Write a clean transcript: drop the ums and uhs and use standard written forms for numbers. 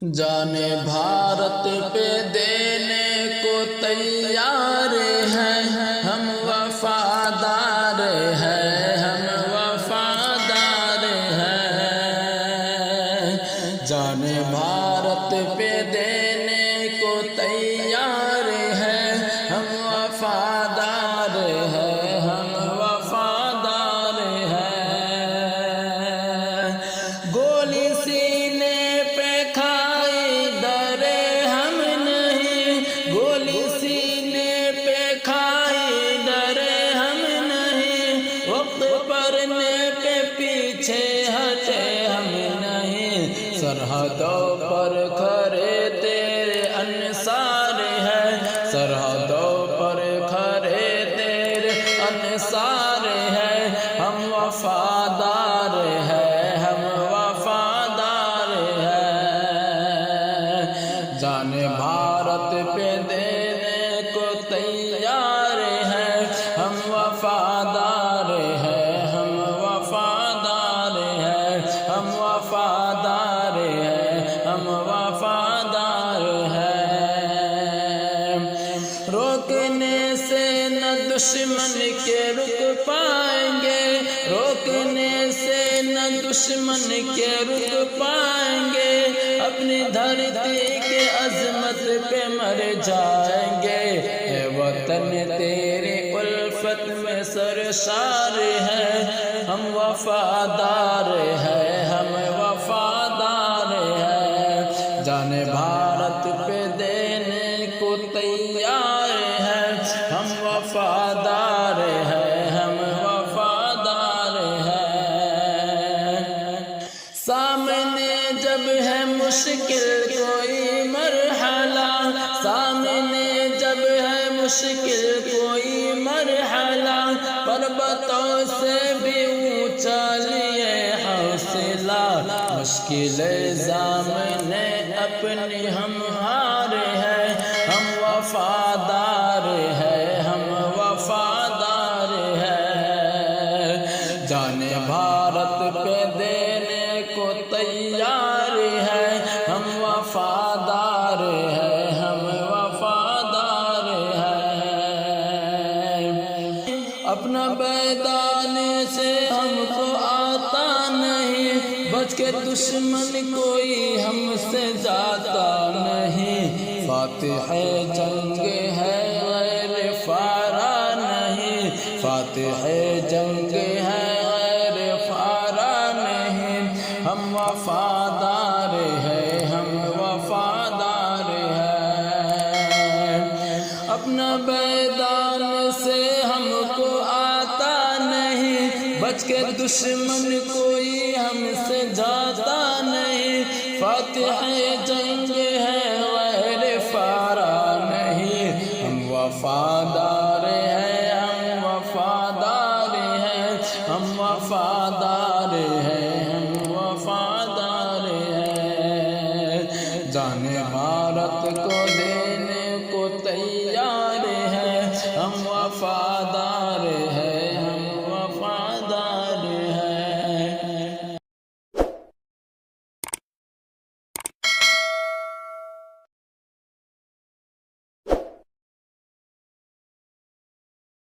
جانے بھارت پہ دینے کو تیار ہیں ہم، وفادار ہیں ہم، وفادار ہیں۔ جانے بھارت پہ دینے کو تیار ہیں ہم، وفادار ہیں ہم، وفادار ہیں۔ گولی سینے پہ کھائی ڈرے ہم نہیں، گولی سینے پہ کھائی ڈرے ہم نہیں، وقت پڑنے پہ پیچھے ہٹے ہم نہیں۔ سرحدوں پر کھڑے تیرے انصار ہیں، سرحدوں پر کھڑے تیرے انصار ہیں، ہم وفادار ہیں ہم، وفادار ہیں۔ جانے بھارت پہ دینے کو تیار ہیں ہم، وفادار ہیں ہم، وفادار ہیں ہم، وفادار ہیں ہم، وفادار ہیں۔ روکنے سے نہ دشمن کے رک پائیں گے، روکنے سے نہ دشمن کے رک پائیں گے، اپنی دھرتی کے عظمت پہ مر جائیں گے۔ اے وطن تیری الفت میں سرشار ہے، ہم وفادار ہیں ہم، وفادار ہیں۔ جانے بھارت پہ دینے کو تیار ہیں ہم، وفادار ہیں ہم، وفادار ہیں۔ سامنے جب ہے مشکل کوئی مرحلہ، سامنے جب ہے مشکل کوئی مرحلہ، پربتوں سے بھی اونچا لیے حوصلہ، مشکل سامنے اپنی ہم ہار ہیں، ہم وفادار ہیں ہم، وفادار ہیں۔ جانے بھارت پہ دینے کو تیار ہیں ہم، وفادار ہیں ہم، وفادار ہیں۔ اپنا میدان سے ہم کو آتا نہیں، بچ کے دشمن کوئی ہم سے جاتا نہیں، فاتح جنگ ہے غیر فارا نہیں، فاتح جنگ ہے غیر فارا نہیں، ہم وفادار ہیں ہم، وفادار ہیں۔ اپنا میدان سے ہم کو آتا نہیں، بچ کے دشمن کوئی ہم سے جاتا نہیں، فاتح جنگ ہے غیر فارا نہیں، ہم وفادار ہیں ہم، وفادار ہیں ہم، وفادار ہیں۔